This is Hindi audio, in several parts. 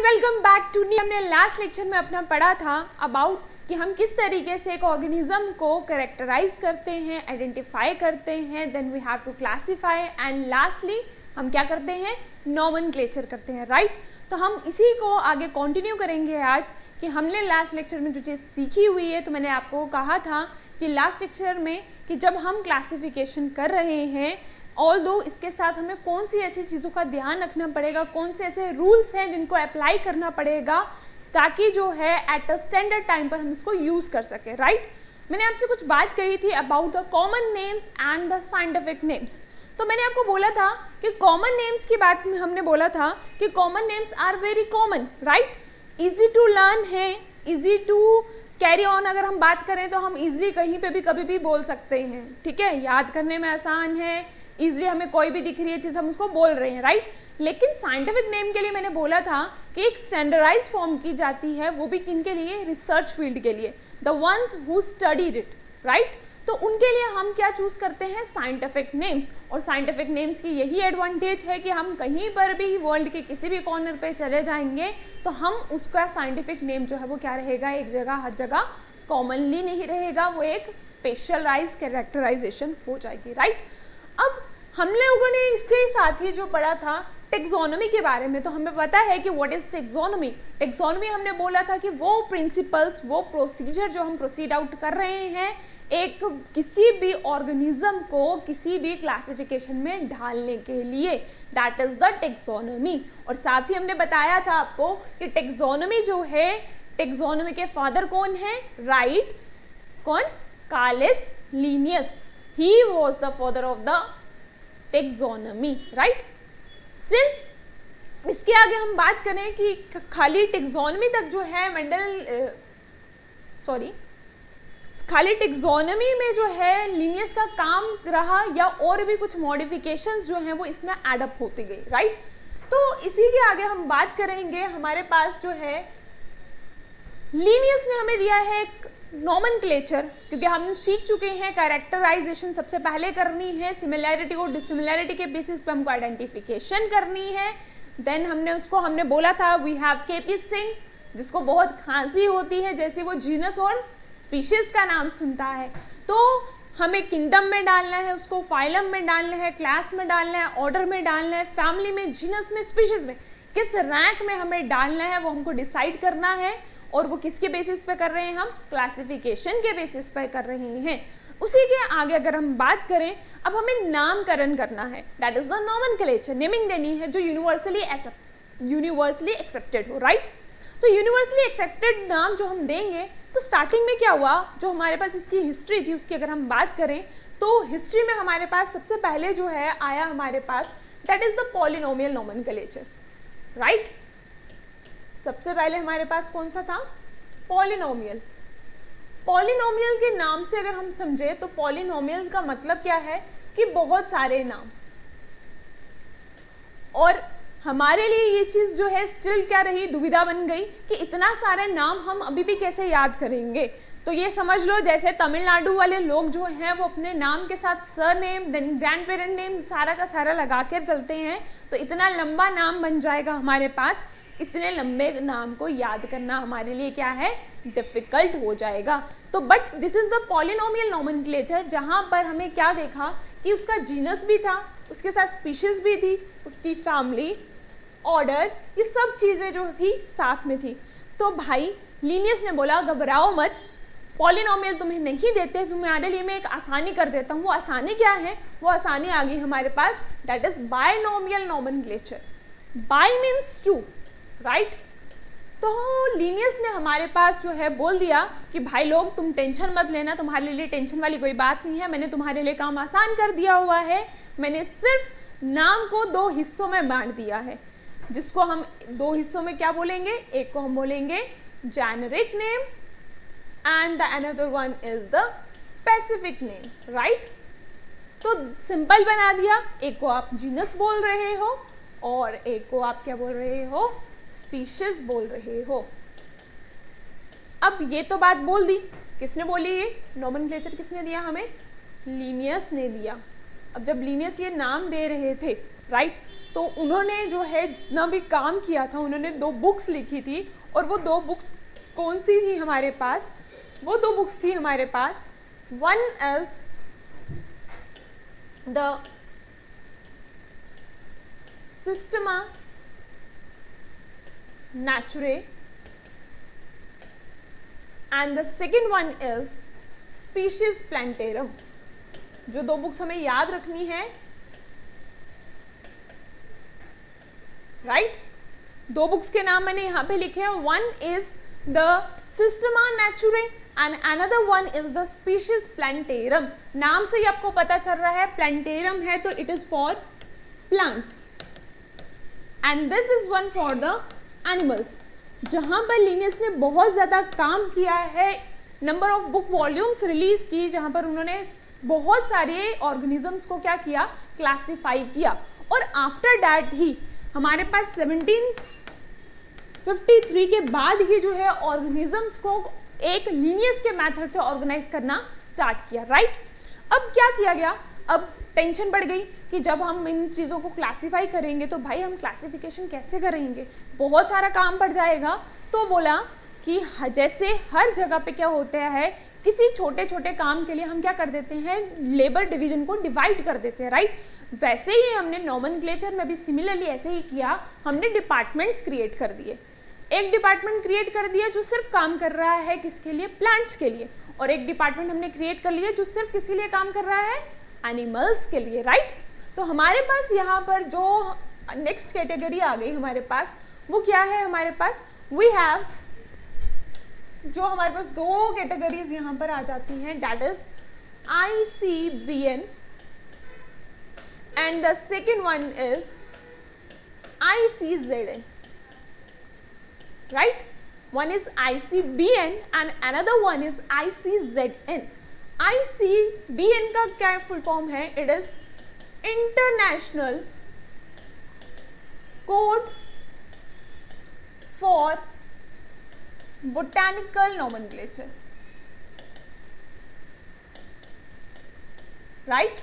वेलकम बैक टू नी। हमने लास्ट लेक्चर में अपना पढ़ा था अबाउट कि हम किस तरीके से एक ऑर्गेनिज्म को कैरेक्टराइज करते हैं, आइडेंटिफाई करते हैं, then we have to classify and lastly हम क्या करते हैं, नॉमेनक्लेचर करते हैं, राइट। तो हम इसी को आगे कंटिन्यू करेंगे आज कि हमने लास्ट लेक्चर में जो चीज़ सीखी हुई है। तो मैंने आपको कहा था कि लास्ट लेक्चर में कि जब हम क्लासिफिकेशन कर रहे हैं, ऑल्दो इसके साथ हमें कौन सी ऐसी चीज़ों का ध्यान रखना पड़ेगा, कौन से ऐसे रूल्स हैं जिनको अप्लाई करना पड़ेगा ताकि जो है एट अ स्टैंडर्ड टाइम पर हम इसको यूज़ कर सकें, राइट। मैंने आपसे कुछ बात कही थी about the common names and the scientific names. तो मैंने आपको बोला था कि कॉमन नेम्स की बात में हमने बोला था कि common names are very common, right, easy to learn है, ईजी टू कैरी ऑन। अगर हम बात करें तो हम ईजिली कहीं पे भी कभी भी बोल सकते हैं, ठीक है, याद करने में आसान है, इजीली हमें कोई भी दिख रही है चीज़ हम उसको बोल रहे हैं, राइट। लेकिन साइंटिफिक नेम के लिए मैंने बोला था कि एक स्टैंडर्डाइज फॉर्म की जाती है, वो भी किन के लिए, रिसर्च फील्ड के लिए, the ones who studied it, right. तो उनके लिए हम क्या चूज करते हैं, साइंटिफिक नेम्स। और साइंटिफिक नेम्स की यही एडवांटेज है कि हम कहीं पर भी वर्ल्ड के किसी भी कॉर्नर पे चले जाएंगे तो हम उसका साइंटिफिक नेम जो है वो क्या रहेगा, एक जगह हर जगह कॉमनली नहीं रहेगा, वो एक स्पेशलाइज कैरेक्टराइजेशन हो जाएगी, राइट। अब हम लोगों ने इसके साथ ही जो पढ़ा था टेक्सोनोमी के बारे में, तो हमें पता है कि व्हाट इज टेक्सोनोमी। टेक्सोनोमी हमने बोला था कि वो प्रिंसिपल्स, वो प्रोसीजर जो हम प्रोसीड आउट कर रहे हैं एक किसी भी ऑर्गेनिज्म को किसी भी क्लासिफिकेशन में ढालने के लिए, दैट इज द टेक्सोनोमी। और साथ ही हमने बताया था आपको कि टेक्सोनोमी जो है, टेक्सोनोमी के फादर कौन है, राइट, कौन, Carolus Linnaeus, he was the father of the taxonomy, right. Still इसके आगे हम बात करें कि खाली टेक्सोनोमी तक जो है खाली टेक्सोनोमी में जो है लिनियस का काम रहा या और भी कुछ मॉडिफिकेशंस जो हैं वो इसमें एडअप होती गई, राइट। तो इसी के आगे हम बात करेंगे, हमारे पास जो है लिनियस ने हमें दिया है एक नॉमेनक्लेचर, क्योंकि हम सीख चुके हैं कैरेक्टराइजेशन सबसे पहले करनी है, सिमिलैरिटी और डिसिमिलैरिटी के बेसिस पे हमको आइडेंटिफिकेशन करनी है। देन हमने बोला था वी हैव केपी सिंह, जिसको बहुत खांसी होती है जैसे वो जीनस और स्पीशीज का नाम सुनता है, तो हमें किंगडम में डालना है, उसको फाइलम में डालना है, क्लास में डालना है, ऑर्डर में डालना है, फैमिली में, जीनस में, स्पीशीज में, किस रैंक में हमें डालना है वो हमको डिसाइड करना है। और वो किसके बेसिस पे कर रहे हैं, हम क्लासिफिकेशन के बेसिस पे कर रहे हैं। उसी के आगे अगर हम बात करें, अब हमें नामकरण करना है, that is the nomenclature, naming देनी है जो यूनिवर्सली एक्सेप्टेड हो, राइट। तो यूनिवर्सली एक्सेप्टेड नाम जो हम देंगे, तो स्टार्टिंग में क्या हुआ, जो हमारे पास इसकी हिस्ट्री थी उसकी अगर हम बात करें तो हिस्ट्री में हमारे पास सबसे पहले जो है आया हमारे पास, that is the polynomial nomenclature, right. सबसे पहले हमारे पास कौन सा था, पॉलिनोमियल। पॉलिनोमियल के नाम से अगर हम समझे तो पॉलिनोमियल का मतलब क्या है कि बहुत सारे नाम। और हमारे लिए ये चीज जो है स्टिल क्या रही, दुविधा बन गई कि इतना सारे नाम हम अभी भी कैसे याद करेंगे। तो ये समझ लो जैसे तमिलनाडु वाले लोग जो हैं वो अपने नाम के साथ surname, then grand parent name सारा का सारा लगा कर चलते हैं, तो इतना लंबा नाम बन जाएगा हमारे पास, इतने लंबे नाम को याद करना हमारे लिए क्या है, डिफिकल्ट हो जाएगा। तो but this is the polynomial nomenclature, जहां पर हमें क्या देखा कि उसका जीनस भी था, उसके साथ स्पीशीज भी थी, उसकी फैमिली, ऑर्डर, ये सब चीजें जो थी साथ में थी। तो भाई लिनियस ने बोला घबराओ मत, पॉलिनोमियल तुम्हें नहीं देते, तुम्हारे लिए मैं एक आसानी कर देता हूँ। वो आसानी क्या है, वो आसानी आ गई हमारे पास, that is binomial nomenclature. Bi means two, right. तो लिनियस ने हमारे पास जो है बोल दिया कि भाई लोग तुम टेंशन मत लेना, तुम्हारे लिए टेंशन वाली कोई बात नहीं है, मैंने तुम्हारे लिए काम आसान कर दिया हुआ है। मैंने सिर्फ नाम को दो हिस्सों में बांट दिया है, जिसको हम दो हिस्सों में क्या बोलेंगे, एक को हम बोलेंगे generic name and the another one is the specific name, right. तो सिंपल बना दिया, एक को आप जीनस बोल रहे हो और एक को आप क्या बोल रहे हो, स्पीशीज बोल रहे हो। अब ये तो बात बोल दी, किसने बोली, ये नॉमेनक्लेचर किसने दिया हमें, लिनियस ने दिया। अब जब लिनियस ये नाम दे रहे थे, राइट, तो उन्होंने जो है जितना भी काम किया था, उन्होंने 2 बुक्स लिखी थी, और वो 2 बुक्स कौन सी थी हमारे पास? वो 2 बुक्स थी हमारे पास, one is the Systema Naturae and the second one is Species Plantarum. जो 2 बुक्स हमें याद रखनी है, राइट? 2 बुक्स के नाम मैंने यहां पे लिखे हैं, one is the Systema Naturae and another one is the species plantarum. नाम से ही आपको पता चल रहा है प्लांटेरम है तो it is for plants, and this is one for the animals. जहां पर लिनियस ने बहुत ज्यादा काम किया है, number of book volumes release की, जहां पर उन्होंने बहुत सारे ऑर्गेनिजम्स को क्या किया, क्लासिफाई किया। और आफ्टर दैट ही हमारे पास 1753 के बाद ही जो है ऑर्गेनिजम्स को एक लिनियस के मेथड से ऑर्गेनाइज करना स्टार्ट किया, राइट? अब क्या किया गया, अब टेंशन बढ़ गई कि जब हम इन चीज़ों को क्लासिफाई करेंगे तो भाई हम क्लासिफिकेशन कैसे करेंगे, बहुत सारा काम पड़ जाएगा। तो बोला कि जैसे हर जगह पे क्या होता है, किसी छोटे छोटे काम के लिए हम क्या कर देते हैं, लेबर डिवीजन को डिवाइड कर देते हैं, राइट? वैसे ही हमने नॉमेनक्लेचर में भी सिमिलरली ऐसे ही किया, हमने डिपार्टमेंट्स क्रिएट कर दिए। एक डिपार्टमेंट क्रिएट कर दिया जो सिर्फ काम कर रहा है किसके लिए, प्लांट्स के लिए, और एक डिपार्टमेंट हमने क्रिएट कर लिया जो सिर्फ किसके लिए काम कर रहा है, एनिमल्स के लिए, राइट? तो हमारे पास यहाँ पर जो नेक्स्ट कैटेगरी आ गई हमारे पास, वो क्या है, हमारे पास वी हैव, जो हमारे पास 2 कैटेगरीज यहाँ पर आ जाती हैं, that is ICBN and the second one is ICZN, right? One is ICBN and another one is ICZN. ICBN का क्या फुल फॉर्म है, it is international code for botanical nomenclature, right?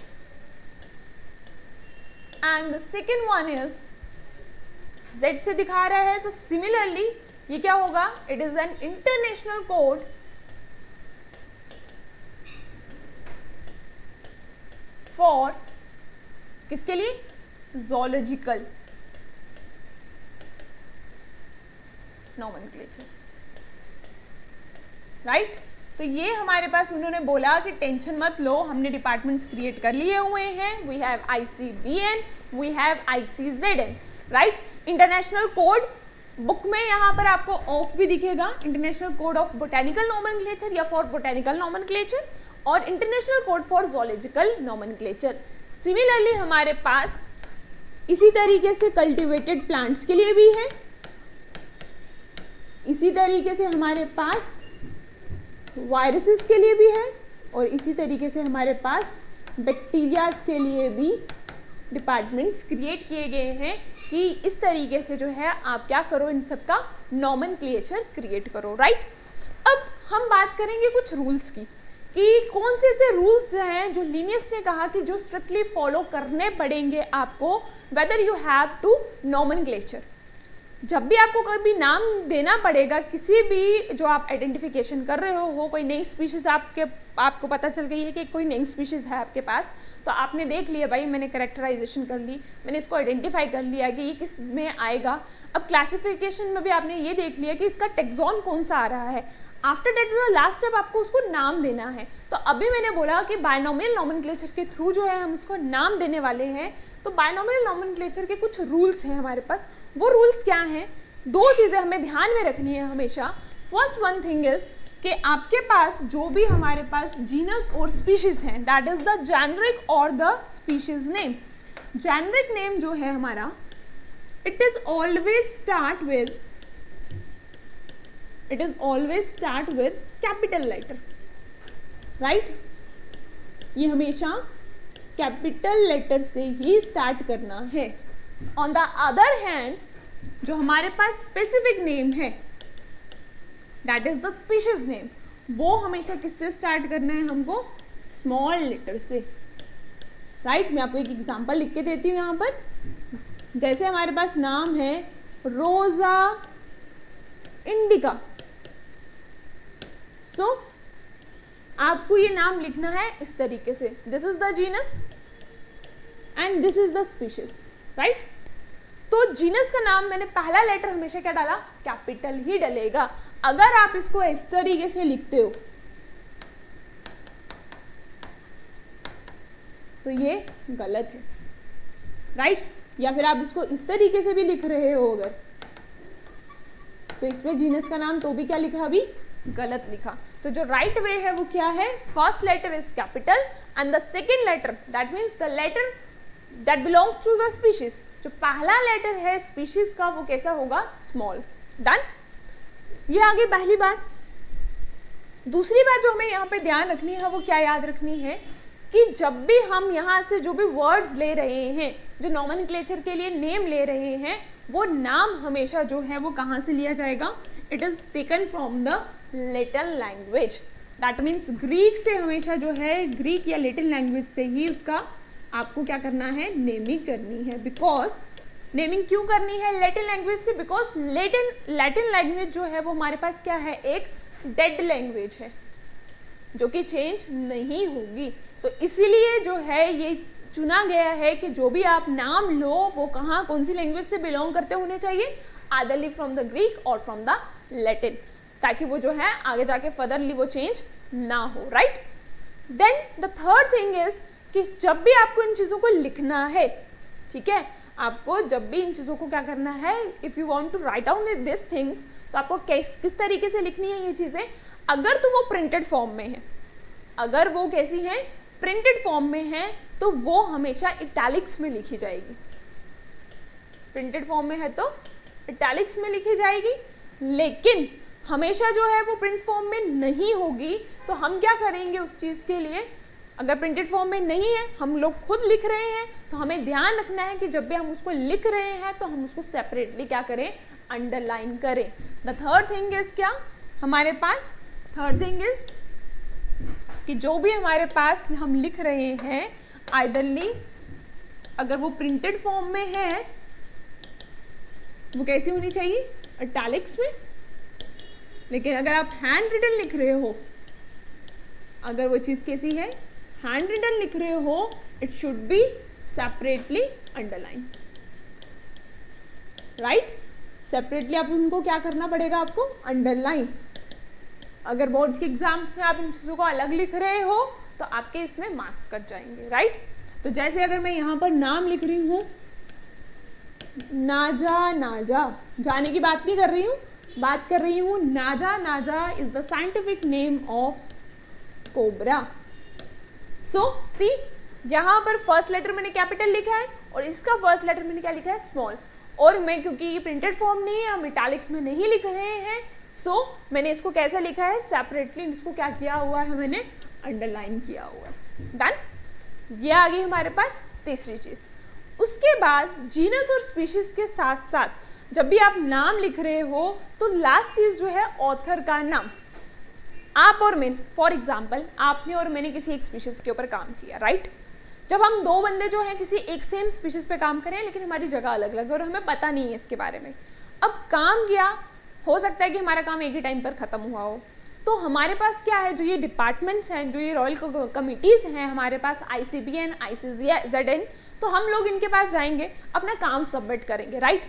And the second one is Z से दिखा रहा है, तो सिमिलरली ये क्या होगा, it is an international code for किसके लिए, zoological nomenclature, राइट? तो ये हमारे पास उन्होंने बोला कि टेंशन मत लो, हमने डिपार्टमेंट्स क्रिएट कर लिए हुए हैं, we have ICBN, we have ICZN, right? International code book में यहाँ पर आपको ऑफ भी दिखेगा, international code of botanical nomenclature या फॉर बोटेनिकल नॉमेनक्लेचर, और international code for zoological nomenclature. Similarly हमारे पास इसी तरीके से कल्टिवेटेड प्लांट्स के लिए भी है, इसी तरीके से हमारे पास वायरसेस के लिए भी है, और इसी तरीके से हमारे पास बैक्टीरियाज के लिए भी डिपार्टमेंट्स क्रिएट किए गए हैं कि इस तरीके से जो है आप क्या करो, इन सब का नॉमेनक्लेचर क्रिएट करो, राइट? अब हम बात करेंगे कुछ रूल्स की कि कौन से ऐसे रूल्स हैं जो लिनियस ने कहा कि जो स्ट्रिक्टली फॉलो करने पड़ेंगे आपको, whether you have to nomenclature. जब भी आपको कभी नाम देना पड़ेगा, किसी भी जो आप आइडेंटिफिकेशन कर रहे हो, कोई नई स्पीशीज आपको पता चल गई है कि कोई नई स्पीशीज है आपके पास, तो आपने देख लिया भाई, मैंने कैरेक्टराइजेशन कर ली, मैंने इसको आइडेंटिफाई कर लिया कि ये किस में आएगा। अब क्लासिफिकेशन में भी आपने ये देख लिया कि इसका टेक्सॉन कौन सा आ रहा है। After that the last step आपको उसको नाम देना है। तो अभी मैंने बोला कि बायनोमियल नॉमेनक्लेचर के थ्रू जो है हम उसको नाम देने वाले हैं। तो बायनोमियल नॉमेनक्लेचर के कुछ रूल्स हैं हमारे पास। वो रूल्स क्या हैं? 2 चीज़ें हमें ध्यान में रखनी है हमेशा। फर्स्ट वन थिंग इज कि आपके पास जो भी हमारे पास जीनस और स्पीशीज हैं, दैट इज द जेनरिक और the species name. Generic name जो है हमारा, it is always start with capital letter, right? ये हमेशा कैपिटल लेटर से ही स्टार्ट करना है। ऑन द अदर हैंड जो हमारे पास स्पेसिफिक नेम है, that is the species name, वो हमेशा किससे स्टार्ट करना है हमको? स्मॉल लेटर से, राइट? मैं आपको एक एग्जांपल लिख के देती हूँ यहाँ पर। जैसे हमारे पास नाम है रोजा इंडिका, सो आपको ये नाम लिखना है इस तरीके से, this is the genus and this is the species, right. तो जीनस का नाम मैंने पहला लेटर हमेशा क्या डाला, कैपिटल ही डलेगा। अगर आप इसको इस तरीके से लिखते हो तो ये गलत है, राइट। या फिर आप इसको इस तरीके से भी लिख रहे हो अगर, तो इसमें जीनस का नाम तो भी क्या लिखा, अभी गलत लिखा। तो जो राइट वे है वो क्या है, first letter is capital and the second letter that means the letter that belongs to the species, जो पहला लेटर है स्पीशीज का वो कैसा होगा, स्मॉल। डन, ये आगे पहली बात। दूसरी बात जो हमें यहाँ पे ध्यान रखनी है वो क्या याद रखनी है कि जब भी हम यहाँ से जो भी वर्ड्स ले रहे हैं, जो नॉमेनक्लेचर के लिए नेम ले रहे हैं, वो नाम हमेशा जो है वो कहाँ से लिया जाएगा, it is taken from the Latin language. That means Greek से हमेशा जो है, ग्रीक या लेटिन लैंग्वेज से ही उसका आपको क्या करना है, नेमिंग करनी है। बिकॉज नेमिंग क्यों करनी है लेटिन लैंग्वेज से, बिकॉज लेटिन लैंग्वेज जो है वो हमारे पास क्या है, एक डेड लैंग्वेज है जो कि चेंज नहीं होगी। तो इसीलिए जो है ये चुना गया है कि जो भी आप नाम लो वो कहाँ, कौन सी लैंग्वेज से बिलोंग करते होने चाहिए, आइदरली फ्रॉम द ग्रीक और फ्रॉम द लैटिन, ताकि वो जो है आगे जाके फर्दरली वो चेंज ना हो, right. Then the third thing is कि जब भी आपको इन चीज़ों को लिखना है, ठीक है, आपको जब भी इन चीज़ों को क्या करना है, if you want to write down this things, तो आपको किस तरीके से लिखनी है ये चीज़ें। अगर तो वो प्रिंटेड फॉर्म में है, अगर वो कैसी है, प्रिंटेड फॉर्म में है, तो वो हमेशा इटैलिक्स में लिखी जाएगी। प्रिंटेड फॉर्म में है तो इटैलिक्स में लिखी जाएगी, लेकिन हमेशा जो है वो प्रिंट फॉर्म में नहीं होगी। तो हम क्या करेंगे उस चीज़ के लिए, अगर प्रिंटेड फॉर्म में नहीं है, हम लोग खुद लिख रहे हैं, तो हमें ध्यान रखना है कि जब भी हम उसको लिख रहे हैं तो हम उसको सेपरेटली क्या करें, अंडरलाइन करें। द थर्ड थिंग इज क्या हमारे पास, थर्ड थिंग इज कि जो भी हमारे पास हम लिख रहे हैं, आइदरली अगर वो प्रिंटेड फॉर्म में है वो कैसी होनी चाहिए, इटैलिक्स में। लेकिन अगर आप हैंड रिटन लिख रहे हो, अगर वो चीज़ कैसी है, हैंड रिटन लिख रहे हो, it should be separately underline, right. Separately आप उनको क्या करना पड़ेगा, आपको अंडरलाइन। अगर बोर्ड्स के एग्जाम्स में आप इन चीज़ों को अलग लिख रहे हो तो आपके इसमें मार्क्स कट जाएंगे, राइट। तो जैसे अगर मैं यहाँ पर नाम लिख रही हूँ, नाजा, नाजा, जाने की बात नहीं कर रही हूँ, बात कर रही हूँ Naja. Naja is the scientific name of cobra. So see, यहाँ पर फर्स्ट लेटर मैंने कैपिटल लिखा है और इसका फर्स्ट लेटर मैंने क्या लिखा है, स्मॉल। और मैं, क्योंकि ये प्रिंटेड फॉर्म नहीं है, हम इटैलिक्स में नहीं लिख रहे हैं, सो मैंने इसको कैसा लिखा है, सेपरेटली इसको क्या किया हुआ है, मैंने अंडरलाइन किया हुआ है। डन, ये आ गई हमारे पास तीसरी चीज़। उसके बाद जीनस और स्पीशीज के साथ साथ जब भी आप नाम लिख रहे हो तो लास्ट चीज़ जो है ऑथर का नाम। आप और मैं, फॉर एग्जाम्पल आपने और मैंने किसी एक स्पीशीज के ऊपर काम किया, राइट। जब हम दो बंदे जो हैं किसी एक सेम स्पीशीज पे काम करें, लेकिन हमारी जगह अलग अलग है और हमें पता नहीं है इसके बारे में, अब काम किया, हो सकता है कि हमारा काम एक ही टाइम पर ख़त्म हुआ हो, तो हमारे पास क्या है, जो ये डिपार्टमेंट्स हैं, जो ये रॉयल कमिटीज़ हैं हमारे पास, ICBN, ICZN, तो हम लोग इनके पास जाएंगे, अपना काम सबमिट करेंगे, राइट।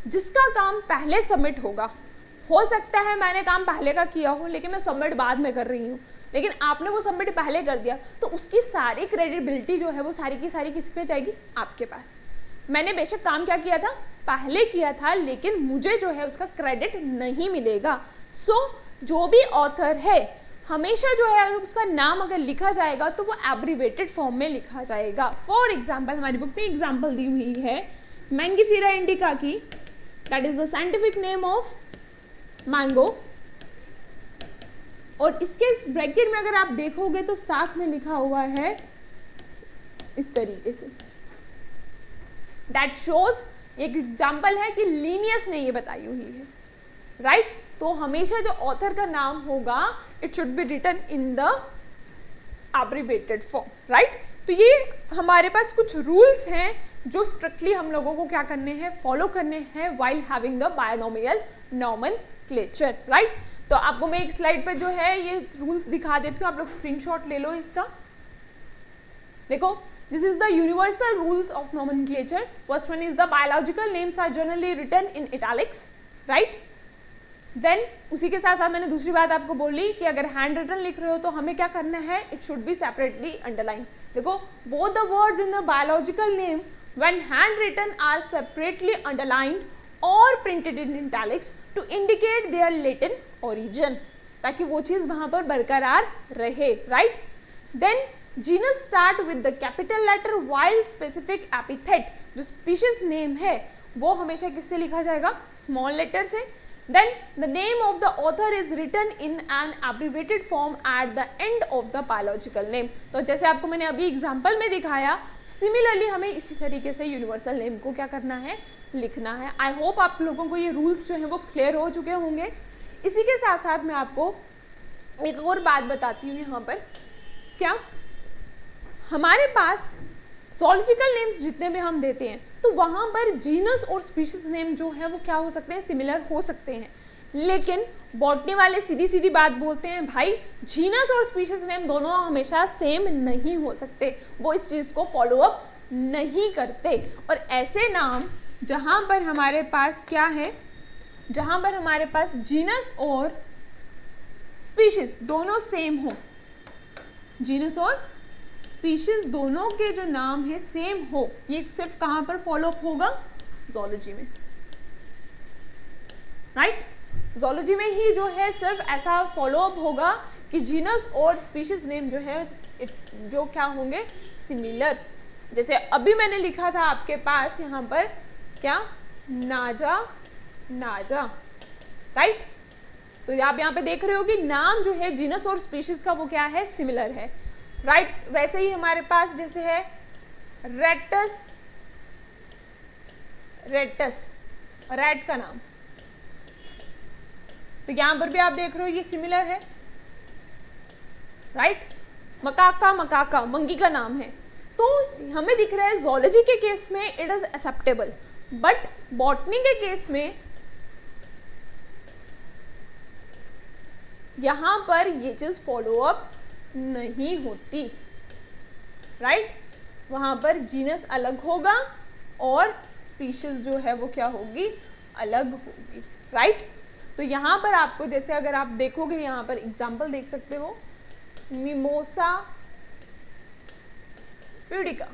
जिसका काम पहले सबमिट होगा, हो सकता है मैंने काम पहले का किया हो लेकिन मैं सबमिट बाद में कर रही हूँ, लेकिन आपने वो सबमिट पहले कर दिया, तो उसकी सारी क्रेडिबिलिटी जो है वो सारी की सारी किस पे जाएगी, आपके पास। मैंने बेशक काम क्या किया था, पहले किया था, लेकिन मुझे जो है उसका क्रेडिट नहीं मिलेगा। सो जो भी ऑथर है हमेशा जो है अगर उसका नाम अगर लिखा जाएगा तो वो एब्रीवेटेड फॉर्म में लिखा जाएगा। फॉर एग्जाम्पल हमारी बुक में एग्जाम्पल दी हुई है मैंगीफेरा इंडिका की, that is the scientific name of mango, और इसके ब्रैकेट में अगर आप देखोगे तो साथ में लिखा हुआ है इस तरीके से, दैट शोज, एक एग्जाम्पल है कि लीनियस ने ये बताई हुई है, राइट। तो हमेशा जो ऑथर का नाम होगा it should be written in the abbreviated form, right. तो ये हमारे पास कुछ रूल्स हैं जो स्ट्रिक्टली हम लोगों को क्या करने हैं, फॉलो करने हैं while having the binomial nomenclature, right. तो आपको मैं एक स्लाइड पे जो है ये रूल्स दिखा देती हूँ, आप लोग स्क्रीनशॉट ले लो इसका। देखो, this is the universal rules of nomenclature. First one is the biological names are generally written in italics, right. Then उसी के साथ साथ मैंने दूसरी बात आपको बोली कि अगर हैंड रिटन लिख रहे हो तो हमें क्या करना है, it should be separately underline. देखो, both the words in the biological name when hand written are separately underlined और printed in italics to indicate their Latin origin, ताकि वो चीज वहां पर बरकरार रहे, right. Then genus start with the capital letter while specific epithet, जो स्पीशीज नेम है वो हमेशा किससे लिखा जाएगा, स्मॉल लेटर से। Then the name of the author is written in an abbreviated form at the end of the biological name। तो जैसे आपको मैंने अभी एग्जाम्पल में दिखाया, सिमिलरली हमें इसी तरीके से यूनिवर्सल नेम को क्या करना है, लिखना है। आई होप आप लोगों को ये रूल्स जो हैं वो क्लियर हो चुके होंगे। इसी के साथ साथ मैं आपको एक और बात बताती हूँ यहाँ पर, क्या हमारे पास zoological नेम्स जितने भी हम देते हैं तो वहां पर जीनस और स्पीशीज नेम जो है वो क्या हो सकते हैं, सिमिलर हो सकते हैं। लेकिन बॉटनी वाले सीधी सीधी बात बोलते हैं, भाई जीनस और स्पीशीज नेम दोनों हमेशा सेम नहीं हो सकते, वो इस चीज को फॉलो अप नहीं करते। और ऐसे नाम जहां पर हमारे पास क्या है, जहां पर हमारे पास जीनस और स्पीशीज दोनों सेम हो, जीनस और स्पीशीज दोनों के जो नाम है सेम हो, ये सिर्फ कहां पर फॉलो अप होगा, ज़ूलॉजी में, राइट। ज़ूलॉजी में ही जो है सिर्फ ऐसा फॉलो अप होगा कि जीनस और स्पीशीज नेम जो है जो क्या होंगे, सिमिलर। जैसे अभी मैंने लिखा था आपके पास यहाँ पर क्या, नाजा नाजा, राइट। तो आप यहाँ पे देख रहे हो कि नाम जो है जीनस और स्पीशीज का वो क्या है, सिमिलर है, राइट। वैसे ही हमारे पास जैसे है रेटस, रेटस, रैट का नाम, तो यहां पर भी आप देख रहे हो ये सिमिलर है, राइट। मकाका, मकाका मंकी का नाम है, तो हमें दिख रहा है ज़ूलॉजी के केस में it is acceptable, but botany के केस में यहां पर ये चीज फॉलो अप नहीं होती, राइट। वहां पर जीनस अलग होगा और स्पीशीज जो है वो क्या होगी, अलग होगी, राइट। तो यहाँ पर आपको जैसे अगर आप देखोगे यहाँ पर एग्जाम्पल देख सकते हो, मिमोसा प्यूडिका,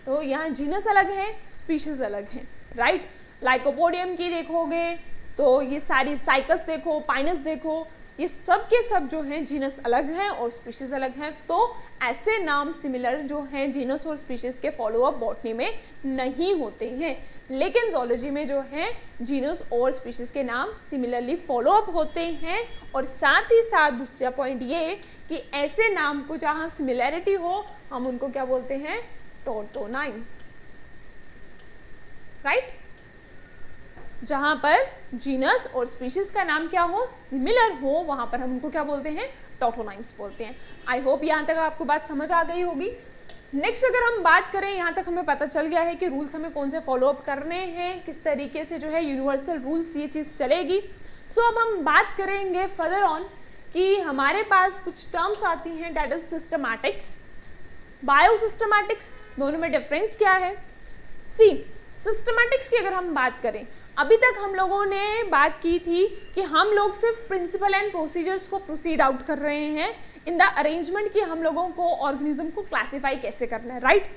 तो यहाँ जीनस अलग है, स्पीशीज अलग है, राइट। लाइकोपोडियम की देखोगे तो ये सारी साइकस देखो, पाइनस देखो, ये सब के सब जो हैं जीनस अलग हैं और स्पीशीज अलग हैं। तो ऐसे नाम सिमिलर जो हैं जीनस और स्पीशीज के फॉलो अप बॉटनी में नहीं होते हैं, लेकिन ज़ूलॉजी में जो है जीनस और स्पीशीज के नाम सिमिलरली फॉलो अप होते हैं। और साथ ही साथ दूसरा पॉइंट ये कि ऐसे नाम को जहाँ सिमिलैरिटी हो हम उनको क्या बोलते हैं, टॉटोनाइम्स, राइट। जहां पर जीनस और स्पीशीज का नाम क्या हो, सिमिलर हो, वहां पर हम उनको क्या बोलते हैं, टॉटोनाइम्स बोलते हैं। आई होप यहाँ तक आपको बात समझ आ गई होगी। नेक्स्ट अगर हम बात करें, यहाँ तक हमें पता चल गया है कि रूल्स हमें कौन से फॉलो अप करने हैं, किस तरीके से जो है यूनिवर्सल रूल्स ये चीज़ चलेगी। सो अब हम बात करेंगे फर्दर ऑन कि हमारे पास कुछ टर्म्स आती हैं, डेट इज सिस्टमैटिक्स, बायोसिस्टमैटिक्स, दोनों में डिफरेंस क्या है। सी सिस्टमैटिक्स की अगर हम बात करें, अभी तक हम लोगों ने बात की थी कि हम लोग सिर्फ प्रिंसिपल एंड प्रोसीजर्स को प्रोसीड आउट कर रहे हैं इन द अरेंजमेंट कि हम लोगों को ऑर्गेनिज्म को क्लासिफाई कैसे करना है, राइट।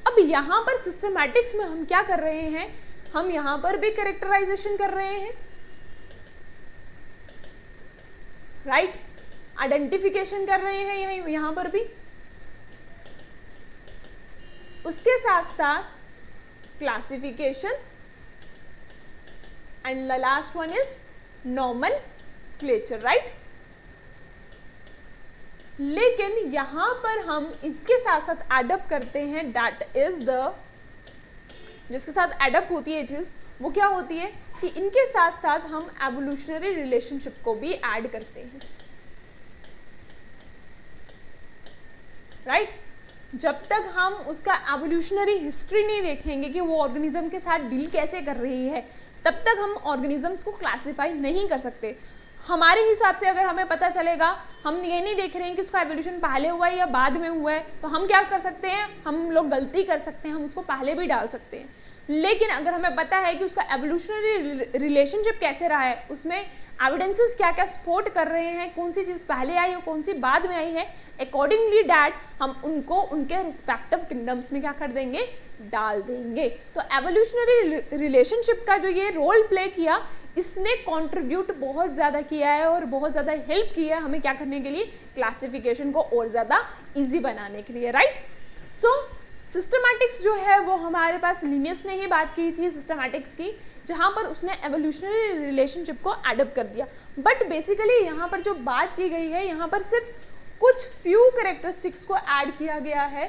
अब यहाँ पर सिस्टमैटिक्स में हम क्या कर रहे हैं, हम यहाँ पर भी कैरेक्टराइजेशन कर रहे हैं, राइट, आइडेंटिफिकेशन कर रहे हैं यहाँ पर भी, उसके साथ साथ classification, and the last one is nomenclature, right। लेकिन यहां पर हम इसके साथ साथ एडअप करते हैं, that is the, जिसके साथ एडअप होती है चीज वो क्या होती है कि इनके साथ साथ हम एवोल्यूशनरी रिलेशनशिप को भी ऐड करते हैं, राइट। जब तक हम उसका एवोल्यूशनरी हिस्ट्री नहीं देखेंगे कि वो ऑर्गेनिज्म के साथ डील कैसे कर रही है, तब तक हम ऑर्गेनिजम्स को क्लासीफाई नहीं कर सकते। हमारे हिसाब से अगर हमें पता चलेगा, हम ये नहीं देख रहे हैं कि उसका एवोल्यूशन पहले हुआ है या बाद में हुआ है, तो हम क्या कर सकते हैं, हम लोग गलती कर सकते हैं, हम उसको पहले भी डाल सकते हैं। लेकिन अगर हमें पता है कि उसका एवोल्यूशनरी रिलेशनशिप कैसे रहा है, उसमें एविडेंसेस क्या क्या सपोर्ट कर रहे हैं, कौन सी चीज़ पहले आई और कौन सी बाद में आई है, अकॉर्डिंगली डैट हम उनको उनके रिस्पेक्टिव किंगडम्स में क्या कर देंगे, डाल देंगे। तो एवोल्यूशनरी रिलेशनशिप का जो ये रोल प्ले किया, इसने कंट्रीब्यूट बहुत ज़्यादा किया है और बहुत ज़्यादा हेल्प किया है हमें क्या करने के लिए, क्लासिफिकेशन को और ज़्यादा ईजी बनाने के लिए, राइट। सो सिस्टमैटिक्स जो है वो हमारे पास लिनियस ने ही बात की थी सिस्टमैटिक्स की, जहाँ पर उसने एवोल्यूशनरी रिलेशनशिप को एडप्ट कर दिया। बट बेसिकली यहाँ पर जो बात की गई है, यहाँ पर सिर्फ कुछ फ्यू कैरेक्टरिस्टिक्स को ऐड किया गया है,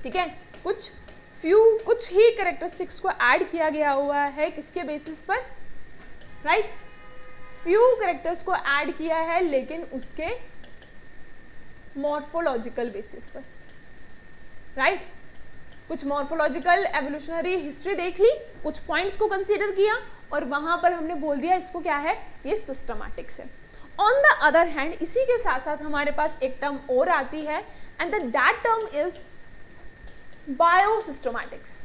ठीक है, कुछ ही कैरेक्टरिस्टिक्स को ऐड किया गया हुआ है, किसके बेसिस पर, राइट, फ्यू कैरेक्टर्स को ऐड किया है, लेकिन उसके मॉर्फोलॉजिकल बेसिस पर, राइट। कुछ मॉर्फोलॉजिकल एवोल्यूशनरी हिस्ट्री देख ली, कुछ पॉइंट्स को कंसीडर किया और वहां पर हमने बोल दिया इसको क्या है, ये सिस्टमैटिक्स है। ऑन द अदर हैंड इसी के साथ साथ हमारे पास एक टर्म और आती है, एंड दैट टर्म इज बायोसिस्टमैटिक्स,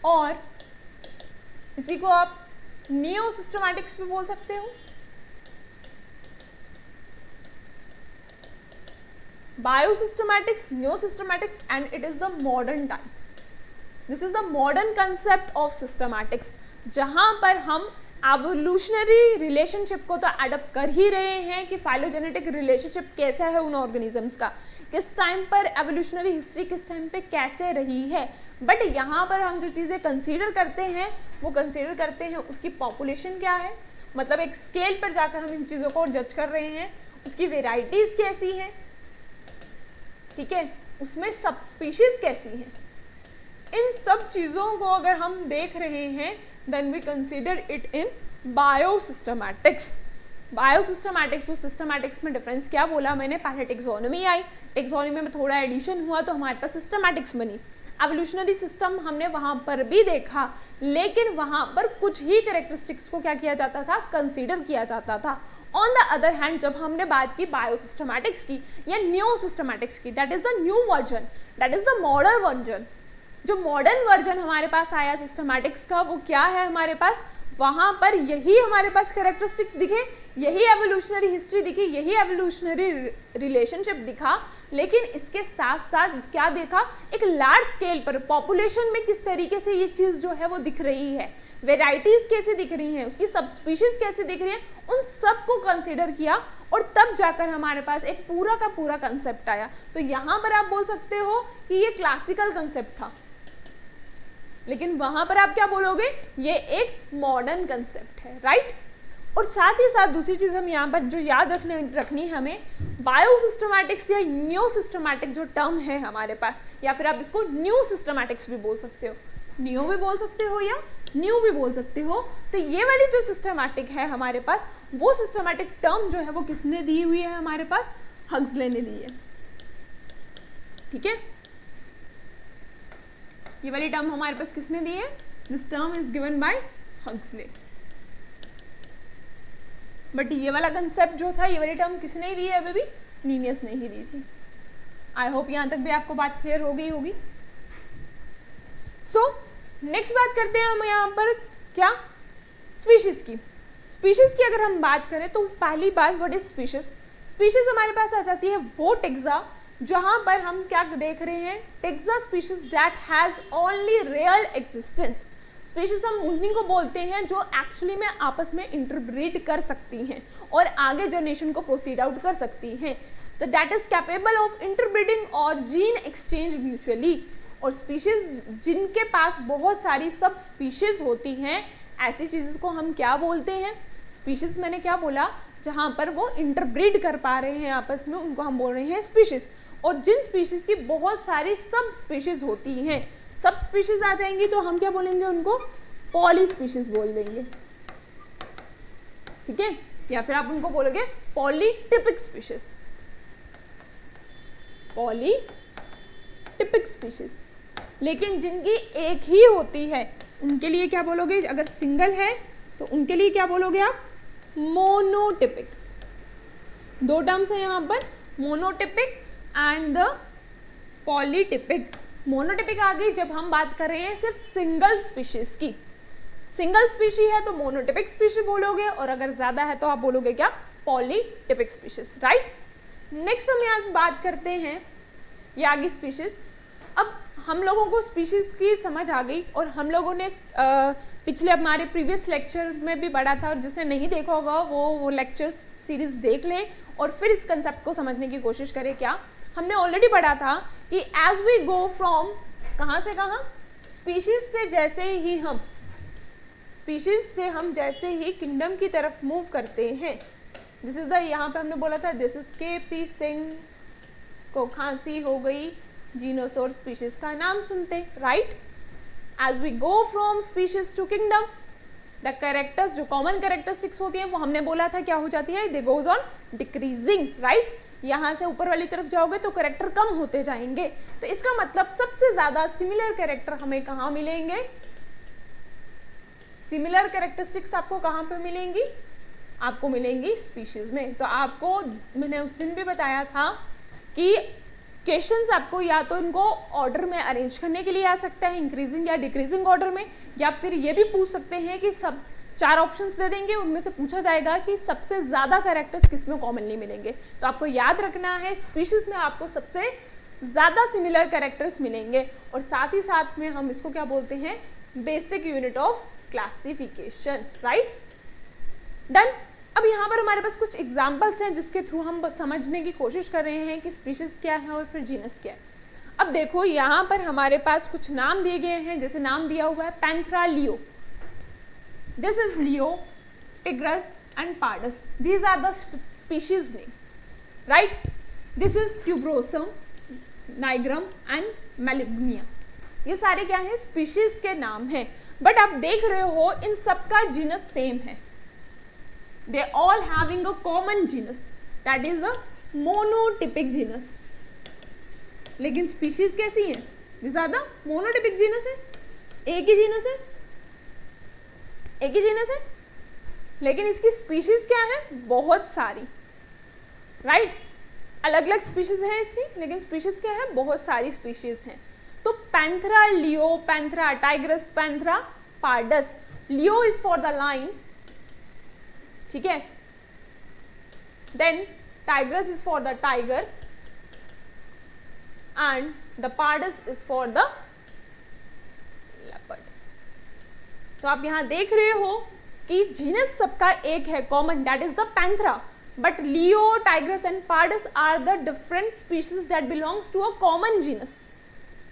और इसी को आप नियो सिस्टमैटिक्स भी बोल सकते हो। Biosystematics, neosystematics, and it is the modern time. This is the modern concept of systematics, जहाँ पर हम एवोल्यूशनरी रिलेशनशिप को तो एडप्ट कर ही रहे हैं कि फाइलोजेनेटिक रिलेशनशिप कैसा है उन ऑर्गेनिजम्स का, किस टाइम पर एवोल्यूशनरी हिस्ट्री किस टाइम पे कैसे रही है। बट यहाँ पर हम जो चीज़ें कंसीडर करते हैं वो कंसीडर करते हैं उसकी पॉपुलेशन क्या है, मतलब एक स्केल पर जाकर हम इन चीज़ों को जज कर रहे हैं, उसकी वेराइटीज़ कैसी हैं, ठीक है, उसमें सब स्पीशीज कैसी हैं। इन सब चीज़ों को अगर हम देख रहे हैं then we consider it in biosystematics. Biosystematics और सिस्टमैटिक्स में डिफरेंस क्या बोला मैंने, पहले टेक्सोनोमी आई, टेक्सोनोमी में थोड़ा एडिशन हुआ तो हमारे पास सिस्टमैटिक्स बनी। एवोल्यूशनरी सिस्टम हमने वहाँ पर भी देखा, लेकिन वहाँ पर कुछ ही कैरेक्टरिस्टिक्स को क्या किया जाता था, कंसीडर किया जाता था। ऑन द अदर हैंड जब हमने बात की बायोसिस्टमैटिक्स की या न्यू सिस्टमैटिक्स की, that is the new version, that is the modern version, जो मॉडर्न वर्जन हमारे पास आया सिस्टमैटिक्स का, वो क्या है हमारे पास, वहाँ पर यही हमारे पास कैरेक्टरिस्टिक्स दिखे, यही एवोल्यूशनरी हिस्ट्री दिखी, यही एवोल्यूशनरी रिलेशनशिप दिखा, लेकिन इसके साथ साथ क्या देखा, एक लार्ज स्केल पर पॉपुलेशन में किस तरीके से ये चीज़ जो है वो दिख रही है, वेराइटीज़ कैसे दिख रही हैं, उसकी सब स्पीशीज़ कैसे दिख रही हैं, उन सब को कंसिडर किया और तब जाकर हमारे पास एक पूरा का पूरा कंसेप्ट आया। तो यहाँ पर आप बोल सकते हो कि ये क्लासिकल कंसेप्ट था, लेकिन वहाँ पर आप क्या बोलोगे, ये एक मॉडर्न कंसेप्ट है, राइट। और साथ ही साथ दूसरी चीज़ हम यहाँ पर जो याद रखनी है हमें, बायोसिस्टमैटिक्स या न्यू सिस्टमैटिक जो टर्म है हमारे पास, या फिर आप इसको न्यू सिस्टमैटिक्स भी बोल सकते हो, न्यू भी बोल सकते हो या न्यू भी बोल सकते हो। तो ये वाली जो सिस्टमैटिक है हमारे पास, वो सिस्टमैटिक टर्म जो है वो किसने दी हुई है हमारे पास, हक्सले ने दी है, ठीक है। ये वाली टर्म हमारे पास किसने दी है, this term is given by Huxley. But ये वाला कंसेप्ट जो था, ये वाली टर्म किसने दी है, अभी भी लीनियस ने ही दी थी। आई होप यहाँ तक भी आपको बात क्लियर हो गई होगी। सो नेक्स्ट बात करते हैं हम यहाँ पर क्या, स्पीशीज की। स्पीशीज की अगर हम बात करें तो पहली बात, व्हाट इज स्पीशीज। स्पीशीज हमारे पास आ जाती है वो टेक्सा जहाँ पर हम क्या देख रहे हैं, taxa species that has only real existence. Species हम उन्हीं को बोलते हैं जो एक्चुअली में आपस में इंटरब्रीड कर सकती हैं और आगे जनरेशन को प्रोसीड आउट कर सकती हैं। तो that is capable of interbreeding और जीन एक्सचेंज म्यूचुअली। और स्पीशीज जिनके पास बहुत सारी सब स्पीशीज होती हैं, ऐसी चीज़ों को हम क्या बोलते हैं, स्पीशीज मैंने क्या बोला, जहाँ पर वो इंटरब्रीड कर पा रहे हैं आपस में, उनको हम बोल रहे हैं स्पीशीज। और जिन स्पीशीज की बहुत सारी सब स्पीशीज होती हैं, सब स्पीशीज आ जाएंगी तो हम क्या बोलेंगे, उनको पॉली स्पीशीज बोल देंगे, ठीक है। या फिर आप उनको बोलोगे पॉलीटिपिक स्पीशीज, पॉलीटिपिक स्पीशीज। लेकिन जिनकी एक ही होती है उनके लिए क्या बोलोगे? अगर सिंगल है तो उनके लिए क्या बोलोगे आप? मोनोटिपिक। दो टर्म्स है यहाँ पर, monotypic and the polytypic. Monotypic आ गई जब हम बात कर रहे हैं सिर्फ सिंगल स्पीशीज की। सिंगल स्पीशी है तो मोनोटिपिक स्पीशी बोलोगे, और अगर ज्यादा है तो आप बोलोगे क्या? Polytypic species, right. नेक्स्ट हम यहाँ बात करते हैं ये आगे स्पीशीज। अब हम लोगों को स्पीशीज की समझ आ गई, और हम लोगों ने पिछले हमारे प्रीवियस लेक्चर में भी पढ़ा था, और जिसने नहीं देखा होगा वो लेक्चर सीरीज देख लें और फिर इस कंसेप्ट को समझने की कोशिश करें। क्या हमने ऑलरेडी पढ़ा था कि एज वी गो फ्रॉम कहाँ से कहाँ, स्पीशीज से जैसे ही हम जैसे ही किंगडम की तरफ मूव करते हैं, दिस इज द, यहाँ पे हमने बोला था दिस इज के.पी. सिंह को खांसी हो गई, जीनस और स्पीशीज का नाम सुनते, right. As we go from species to kingdom, the characters, जो कॉमन कैरेक्टरिस्टिक्स होती है वो हमने बोला था क्या हो जाती है? दे गोज ऑन डिक्रीजिंग, राइट। यहाँ से ऊपर वाली तरफ जाओगे तो कैरेक्टर कम होते जाएंगे। तो इसका मतलब सबसे ज्यादा सिमिलर कैरेक्टर हमें कहाँ मिलेंगे? सिमिलर कैरेक्टरिस्टिक्स आपको कहाँ पे मिलेंगी? आपको मिलेंगी स्पीशीज में। तो आपको मैंने उस दिन भी बताया था कि क्वेश्चंस आपको या तो इनको ऑर्डर में अरेंज करने के लिए आ सकता है, इंक्रीजिंग या डिक्रीजिंग ऑर्डर में, या फिर ये भी पूछ सकते हैं कि सब 4 ऑप्शंस दे देंगे, उनमें से पूछा जाएगा कि सबसे ज्यादा कैरेक्टर्स किसमें कॉमनली मिलेंगे। तो आपको याद रखना है स्पीशीज में आपको सबसे ज्यादा सिमिलर कैरेक्टर्स मिलेंगे, और साथ ही साथ में हम इसको क्या बोलते हैं? Basic unit of classification, right. Done. अब यहाँ पर हमारे पास कुछ एग्जाम्पल्स हैं जिसके थ्रू हम समझने की कोशिश कर रहे हैं कि स्पीशीज क्या है और फिर जीनस क्या है। अब देखो यहाँ पर हमारे पास कुछ नाम दिए गए हैं, जैसे नाम दिया हुआ है Panthera leo, this is leo, tigris and pardus, these are the species name, right. This is tuberosum, nigrum and melongena, ये सारे क्या है? स्पीशीज के नाम हैं। बट आप देख रहे हो इन सबका जीनस सेम है, they all having a common genus, that is a monotypic genus। लेकिन स्पीशीज कैसी है? ज्यादा मोनोटिपिक जीनस है, एक ही जीनस है, एक ही जीनस है, लेकिन इसकी स्पीशीज क्या है? बहुत सारी, राइट। अलग अलग स्पीशीज है इसकी, लेकिन स्पीशीज क्या है? बहुत सारी स्पीशीज हैं। तो Panthera leo, Panthera tigris, Panthera pardus. Leo is for the lion, ठीक है। Then tigris is for the tiger and the pardus is for the leopard. तो आप यहां देख रहे हो कि जीनस सबका एक है common, that is the Panthera, but leo, tigris and pardus are the different species that belongs to a common genus,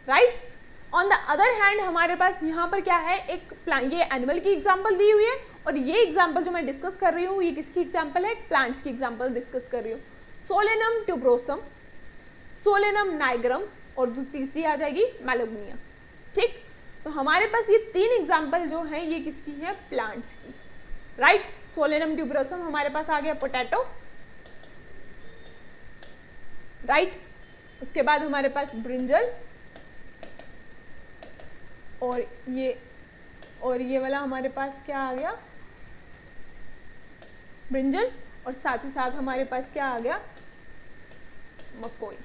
right. On the other hand हमारे पास यहाँ पर क्या है? एक ये एनिमल की एग्जाम्पल दी हुई है, और ये एग्जाम्पल जो मैं डिस्कस कर रही हूँ ये किसकी एग्जाम्पल है? प्लांट्स की एग्जाम्पल डिस्कस कर रही हूँ। सोलेनम ट्यूब्रोसम, सोलेनम नाइग्रम, और तीसरी आ जाएगी मैलिग्निया, ठीक। तो हमारे पास ये 3 एग्जाम्पल जो है ये किसकी है? प्लांट्स की, राइट। सोलेनम ट्यूब्रोसम हमारे पास आ गया पोटैटो, राइट। उसके बाद हमारे पास ब्रिंजल, और ये वाला हमारे पास क्या आ गया? ब्रिंजल, और साथ ही साथ हमारे पास क्या आ गया? मकोई,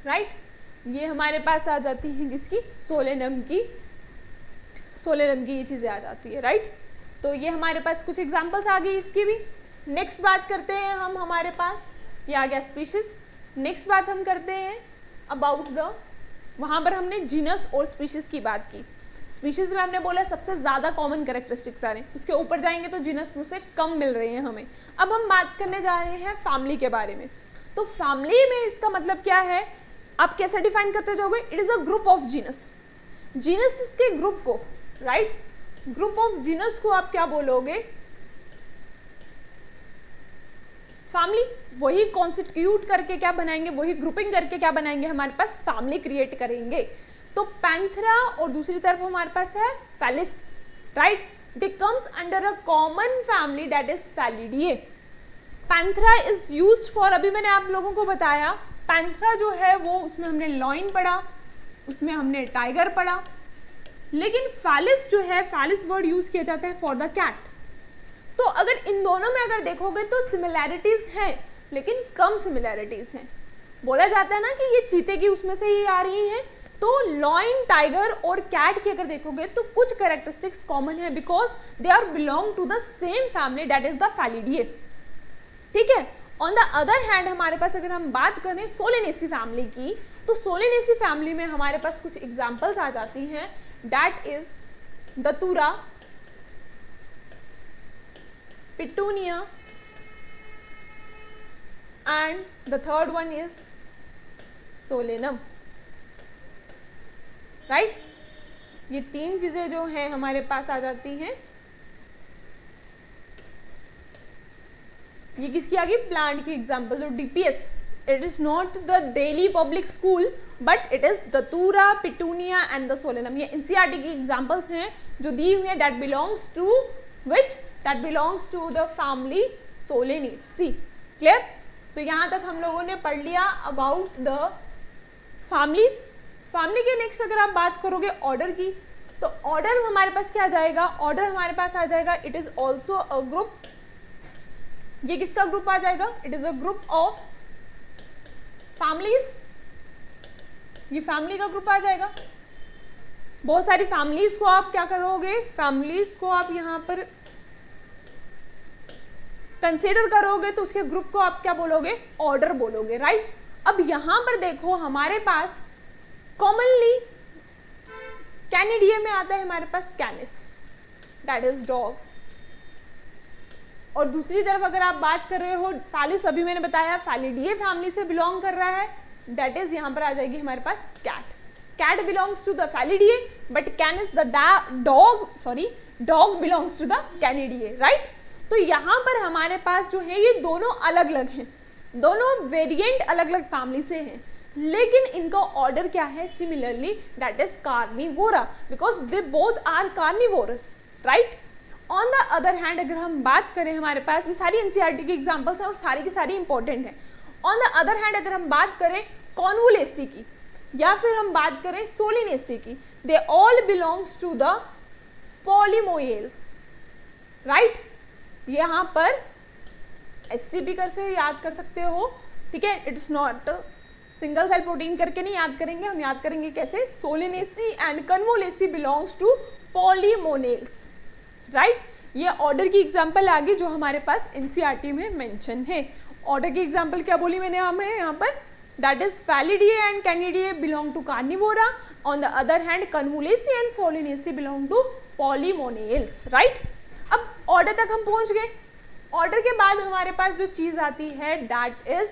राइट। ये हमारे पास आ जाती है किसकी? सोलेनम की ये चीजें आ जाती है, राइट। तो ये हमारे पास कुछ एग्जांपल्स आ गई इसकी भी। नेक्स्ट बात करते हैं हम, हमारे पास ये आ गया स्पीशीज। नेक्स्ट बात हम करते हैं अबाउट द, वहां पर हमने जीनस और स्पीशीज की बात की। स्पीशीज में हमने बोला सबसे ज्यादा कॉमन कैरेक्टरिस्टिक्स आ रहे हैं, उसके ऊपर जाएंगे तो जीनस मुझसे कम मिल रहे हैं हमें। अब हम बात करने जा रहे हैं फैमिली के बारे में। तो फैमिली में इसका मतलब क्या है? आप कैसे डिफाइन करते जाओगे? It is a group of genus. Genus के ग्रुप को, राइट, ग्रुप ऑफ जीनस को आप क्या बोलोगे? फैमिली। वही कॉन्स्टिट्यूट करके क्या बनाएंगे? वही ग्रुपिंग करके क्या बनाएंगे? हमारे पास फैमिली क्रिएट करेंगे। तो पैंथरा और दूसरी तरफ हमारे पास है Felis, right. they comes under a common family that is Felidae. Panthera is used for, अभी मैंने आप लोगों को बताया पैंथरा जो है वो उसमें हमने लॉइन पढ़ा, उसमें हमने टाइगर पढ़ा, लेकिन फैलिस जो है, फैलिस वर्ड यूज किया जाता है फॉर द कैट। तो अगर इन दोनों में अगर देखोगे तो सिमिलैरिटीज हैं लेकिन कम सिमिलैरिटीज हैं। बोला जाता है ना कि ये चीते की उसमें से ही आ रही हैं, तो लॉइन, टाइगर और कैट की अगर देखोगे तो कुछ कैरेक्टरिस्टिक्स कॉमन है because they are belong to the same family that is the Felidae. ठीक है। ऑन द अदर हैंड हमारे पास अगर हम बात करें सोलेनेसी फैमिली की, तो सोलेनेसी फैमिली में हमारे पास कुछ एग्जांपल्स आ जाती हैं, that is Datura, petunia and the third one is Solanum. Right, ये तीन चीजें जो हैं हमारे पास आ जाती हैं। ये किसकी आ गई? प्लांट की एग्जांपल। तो DPS, it is not the Delhi public school but it is Datura, petunia and the Solanum. ये एनसीईआरटी की एग्जांपल्स हैं जो दी हुई है, that belongs to which, that belongs to the family Solanaceae. Clear? तो यहां तक हम लोगों ने पढ़ लिया अबाउट द फैमिलीज। फैमिली के नेक्स्ट अगर आप बात करोगे ऑर्डर की, तो ऑर्डर हमारे पास क्या जाएगा? ऑर्डर हमारे पास आ जाएगा, it is also a group. ये किसका ग्रुप आ जाएगा? It is a group of families. ये फैमिली का ग्रुप आ जाएगा। बहुत सारी फैमिलीज को आप क्या करोगे? फैमिलीज को आप यहां पर कंसीडर करोगे तो उसके ग्रुप को आप क्या बोलोगे? ऑर्डर बोलोगे। राइट। अब यहां पर देखो हमारे पास कॉमनली कैनिडिए में आता है हमारे पास कैनिस, दैट इज डॉग। और दूसरी तरफ अगर आप बात कर रहे हो फैलिस, अभी मैंने बताया फैलिडिए फैमिली से बिलोंग कर रहा है, दैट इज यहां पर आ जाएगी हमारे पास cat. Cat belongs to the Felidae but Canis the dog belongs to the Canidae. Right. तो यहां पर हमारे पास जो है ये दोनों अलग अलग हैं, दोनों वेरिएंट अलग अलग फैमिली से हैं, लेकिन इनका ऑर्डर क्या है? Similarly that is Carnivora, because they both are carnivorous. Right. On the other hand अगर हम बात करें, हमारे पास ये सारी एनसीईआरटी की एग्जांपल्स हैं और सारी की सारी इंपॉर्टेंट है। ऑन द अदर हैंड अगर हम बात करें कॉन्वोलेसी की या फिर हम बात करें सोलिनेसी की, they all belongs to the Polemoniales. Right. यहां पर एससीपी कर से याद कर सकते हो। ठीक है। It is not single cell protein करके नहीं याद करेंगे, हम याद करेंगे कैसे? Solanaceae and Convolvulaceae belongs to Polemoniales. Right. ये ऑर्डर की एग्जांपल आ गई जो हमारे पास एनसीईआरटी में मेंशन है। ऑर्डर की एग्जांपल क्या बोली मैंने हमें यहाँ पर? That is Felidae and Canidae belong to Carnivora, on the other hand Convolvulaceae and Solanaceae belong to Polemoniales. Right. अब ऑर्डर तक हम पहुंच गए। ऑर्डर के बाद हमारे पास जो चीज आती है दैट इज,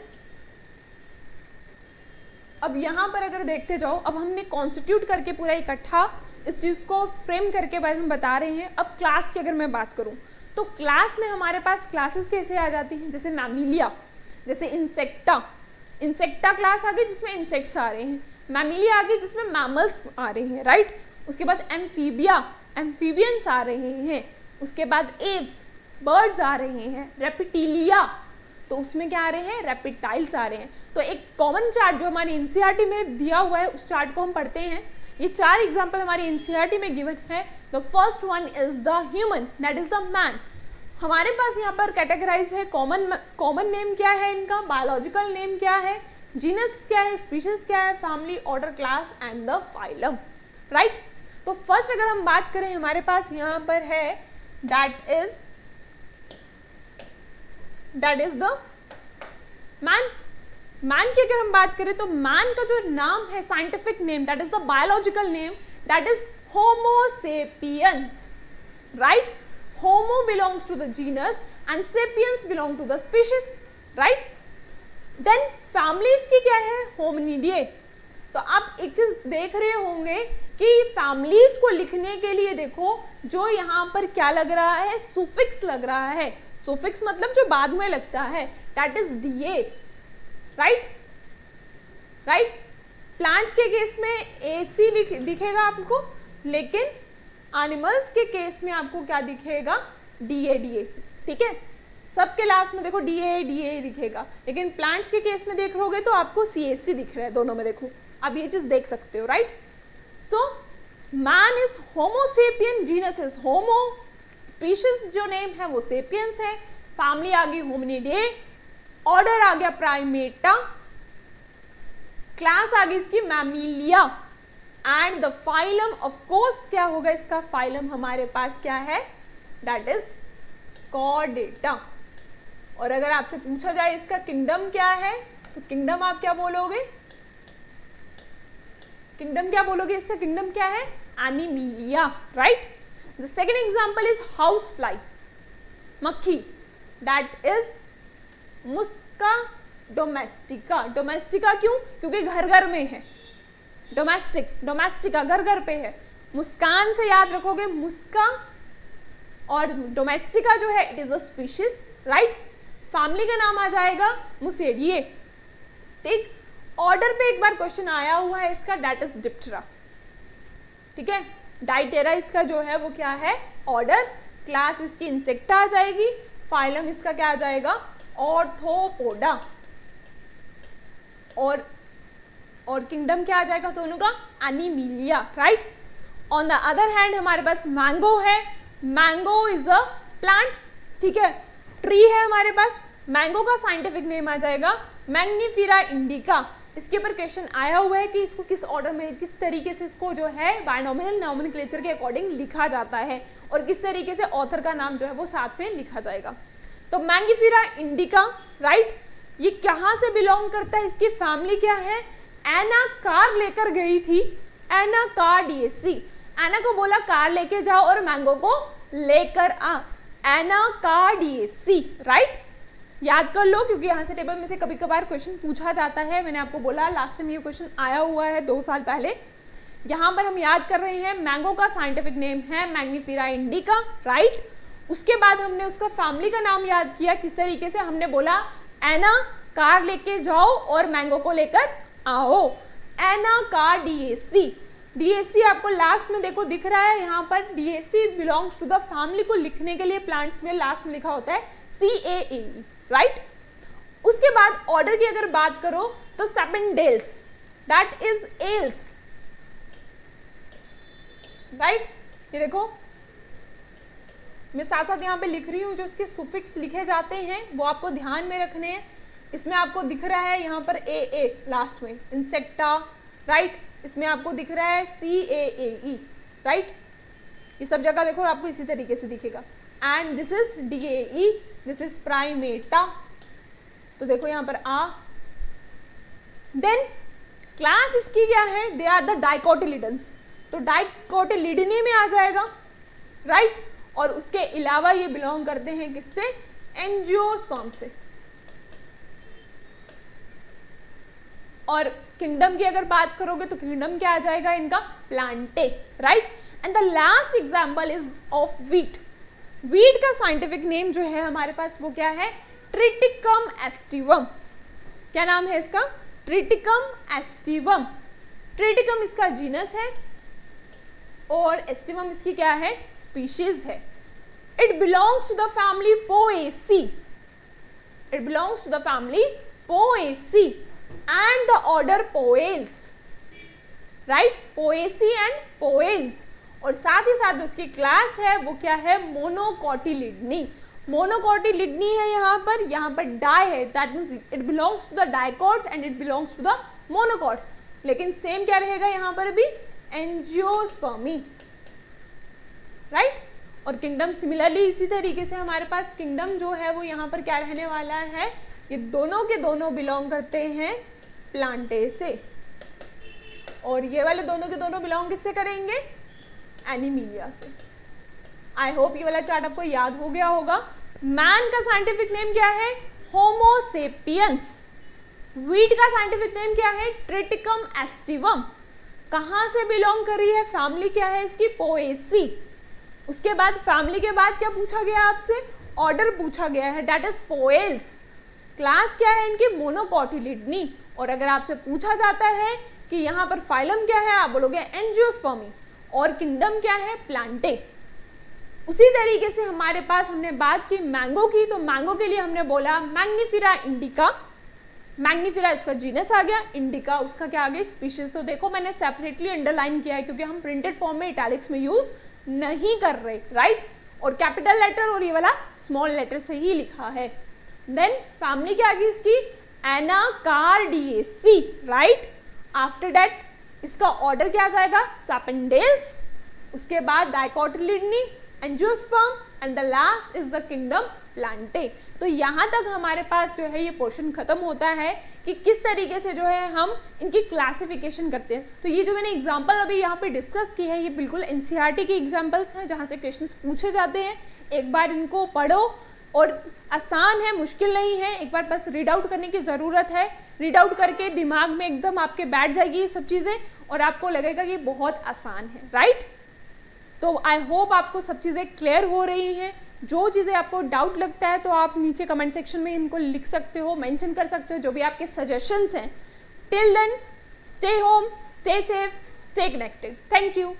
अब यहां पर अगर देखते जाओ, अब हमने कॉन्स्टिट्यूट करके पूरा इकट्ठा इस चीज को फ्रेम करके बाद हम बता रहे हैं। अब क्लास की अगर मैं बात करूं तो क्लास में हमारे पास क्लासेस कैसे आ जाती हैं? जैसे मैमिलिया, जैसे इंसेक्टा, इंसेक्टा क्लास आ गई जिसमें इंसेक्ट्स आ रहे हैं, मैमिलिया आ गई जिसमें मैमल्स आ रहे हैं। राइट। उसके बाद एम्फीबिया, एम्फीबियंस आ रहे हैं। उसके बाद एव्स, बर्ड्स आ रहे हैं। रेप्टिलिया, तो उसमें क्या आ रहे हैं? रेप्टाइल्स आ रहे हैं। तो एक कॉमन चार्ट जो हमारी एनसीईआरटी में दिया हुआ है उस चार्ट को हम पढ़ते हैं। ये चार एग्जांपल हमारी एनसीईआरटी में गिवन है। The first one is the human, that is the man. हमारे पास यहाँ पर कैटेगराइज है, कॉमन नेम क्या है इनका, बायोलॉजिकल नेम क्या है, जीनस क्या है, स्पीशीज क्या है, family, order, class and the phylum. Right. तो फर्स्ट अगर हम बात करें हमारे पास यहाँ पर है that is the man. Man की अगर हम बात करें तो मैन का जो नाम है, scientific name, that is the biological name, that is Homo sapiens. Right. Homo belongs to the genus and sapiens belong to the species. Right. Then families की क्या है? होमिनिडे। तो आप एक चीज देख रहे होंगे कि फैमिलीज को लिखने के लिए देखो जो यहाँ पर क्या लग रहा है? सुफिक्स लग रहा है। सुफिक्स मतलब जो बाद में लगता है, that is DA. Right. Right. Plants के केस में एसी दिखेगा आपको, लेकिन एनिमल्स के केस में आपको क्या दिखेगा, DA, ठीक है, सबके लास्ट में देखो DA दिखेगा, लेकिन प्लांट्स के केस में देख लोगे तो आपको CAC दिख रहा है दोनों में, देखो आप ये चीज देख सकते हो, right. So man is homo sapien, genus is homo, species जो नेम है वो सेपियंस है, फैमिली आ गई होमिनिडे, ऑर्डर आ गया प्राइमेटा, क्लास आ गई इसकी Mammalia, and the phylum of course क्या होगा इसका, फाइलम हमारे पास क्या है, दैट इज कॉर्डेटा। और अगर आपसे पूछा जाए इसका किंगडम क्या है, तो किंगडम आप क्या बोलोगे, किंगडम क्या बोलोगे, इसका किंगडम क्या है, Animalia, right. The second example is house fly, मक्खी, that is Muska domestica. Domestica क्यों, क्योंकि घर घर में है, डोमेस्टिका घर घर पे है, मुस्कान से याद रखोगे मुस्का, और डोमेस्टिका जो है it is a species, right. Family का नाम आ जाएगा मुसेडिए, ठीक। ऑर्डर पे एक बार क्वेश्चन आया हुआ है इसका, दैट इज डिप्टेरा, ठीक है, डाइटेरा इसका जो है वो क्या है, ऑर्डर, क्लास इसकी इंसेक्टा आ जाएगी, फाइलम इसका क्या आ जाएगा, ऑर्थोपोडा, और किंगडम क्या आ जाएगा दोनों का, Animalia, right. On the other hand हमारे पास मैंगो है, मैंगो इज अ प्लांट, ठीक है, ट्री है हमारे पास, मैंगो का साइंटिफिक नेम आ जाएगा मैग्निफिरा इंडिका। इसके ऊपर क्वेश्चन आया हुआ है कि इसको किस ऑर्डर में, किस तरीके से इसको जो है बायनोमियल नोमेनक्लेचर के अकॉर्डिंग लिखा जाता है, और किस तरीके से ऑथर का नाम जो है वो साथ में लिखा जाएगा। तो मैग्निफिरा इंडिका, राइट, ये कहाँ से बिलोंग करता है, इसकी फैमिली क्या है, एना कार लेकर गई थी, एना कार्डिएसी, एना को बोला कार लेके जाओ और मैंगो को लेकर आ, एना कार्डिएसी, राइट। याद कर लो क्योंकि यहाँ से टेबल में से कभी कभार क्वेश्चन पूछा जाता है, मैंने आपको बोला लास्ट टाइम ये क्वेश्चन आया हुआ है 2 साल पहले। यहाँ पर हम याद कर रहे हैं मैंगो का साइंटिफिक नेम है मैग्निफिरा इंडिका, राइट। उसके बाद हमने उसका फैमिली का नाम याद किया, किस तरीके से हमने बोला एना कार लेके जाओ और मैंगो को लेकर आओ, एना कार्डिएसी। DAC आपको लास्ट में देखो दिख रहा है यहाँ पर, DAC belongs to the family को लिखने के लिए प्लांट्स में लास्ट में लिखा होता है CAAE, राइट। उसके बाद ऑर्डर की अगर बात करो तो सेपेंडेल्स, दैट इज एल्स, राइट। ये देखो मैं साथ साथ यहाँ पे लिख रही हूँ, जो इसके सुफिक्स लिखे जाते हैं वो आपको ध्यान में रखने हैं। इसमें आपको दिख रहा है यहाँ पर AA लास्ट में, इंसेक्टा, राइट। इसमें आपको दिख रहा है CAAE, राइट। ये सब जगह देखो आपको इसी तरीके से दिखेगा, and this is DAE, this is Primata, तो देखो यहाँ पर आ। देन क्लास इसकी क्या है, दे आर द डाइकोटिलिडन्स, तो डाइकोटिलिडनी में आ जाएगा, राइट। और उसके अलावा ये बिलोंग करते हैं किससे, एंजियोस्पर्म से। और किंगडम की अगर बात करोगे तो किंगडम क्या आ जाएगा इनका, Plantae, right. And the last example is of wheat. Wheat का साइंटिफिक नेम जो है हमारे पास वो क्या है, ट्रिटिकम एस्टिवम। क्या नाम है इसका, ट्रिटिकम एस्टिवम। ट्रिटिकम इसका जीनस है और एस्टिवम इसकी क्या है, स्पीशीज है। It belongs to the family Poaceae, it belongs to the family Poaceae and the order Poales, right, Poaceae and Poales. और साथ ही साथ उसकी क्लास है वो क्या है, मोनोकोटिलिडनी। मोनोकोटिलिडनी है यहाँ पर डाई है, that means it belongs to the dicots and it belongs to the monocots. लेकिन सेम क्या रहेगा यहाँ पर भी, एंजियोस्पर्मी, राइट। और किंगडम सिमिलरली इसी तरीके से हमारे पास किंगडम जो है वो यहाँ पर क्या रहने वाला है, ये दोनों के दोनों बिलोंग करते हैं प्लांटे से, और ये वाले दोनों के दोनों बिलोंग किससे करेंगे, एनिमिलिया से। आई होप ये वाला चार्ट आपको याद हो गया होगा। मैन का साइंटिफिक नेम क्या है, होमो सेपियंस। वीट का साइंटिफिक नेम क्या है, ट्रिटिकम एस्टिवम। कहाँ से बिलोंग कर रही है, फैमिली क्या है इसकी, पोएसी। उसके बाद फैमिली के बाद क्या पूछा गया आपसे, ऑर्डर पूछा गया है, दैट इज पोएल्स। क्लास क्या है इनकी, मोनोकोटिलिडनी। और अगर आपसे पूछा जाता है कि यहाँ पर फाइलम क्या है, आप बोलोगे एंजियोस्पर्मी। और किंगडम क्या है, प्लांटे। उसी तरीके से हमारे पास हमने बात की मैंगो की, तो मैंगो के लिए हमने बोला मैग्निफेरा इंडिका, मैग्निफेरा उसका जीनस आ गया, इंडिका उसका क्या आ गया, स्पीशीज। तो देखो मैंने सेपरेटली अंडरलाइन किया है क्योंकि हम प्रिंटेड फॉर्म में इटैलिक्स में यूज नहीं कर रहे, राइट, और कैपिटल लेटर और ये वाला स्मॉल लेटर से ही लिखा है। देन फैमिली क्या आ गई इसकी, एनाकार्डिएसी, राइट। आफ्टर दैट इसका ऑर्डर क्या आ जाएगा, सैपेंडेल्स, उसके बाद Dicotyledonae, angiosperm and the last is the kingdom Plantae. तो यहाँ तक हमारे पास जो है ये पोर्शन खत्म होता है कि किस तरीके से जो है हम इनकी क्लासिफिकेशन करते हैं। तो ये जो मैंने एग्जांपल अभी यहाँ पे डिस्कस की है ये बिल्कुल एनसीईआरटी के एग्जांपल्स हैं जहाँ से क्वेश्चंस पूछे जाते हैं। एक बार इनको पढ़ो, और आसान है, मुश्किल नहीं है, एक बार बस रीड आउट करने की ज़रूरत है। रीड आउट करके दिमाग में एकदम आपके बैठ जाएगी ये सब चीज़ें और आपको लगेगा कि बहुत आसान है, राइट। तो आई होप आपको सब चीज़ें क्लियर हो रही हैं। जो चीज़ें आपको डाउट लगता है तो आप नीचे कमेंट सेक्शन में इनको लिख सकते हो, मेंशन कर सकते हो, जो भी आपके सजेशंस हैं। Till then, stay home, stay safe, stay connected. Thank you.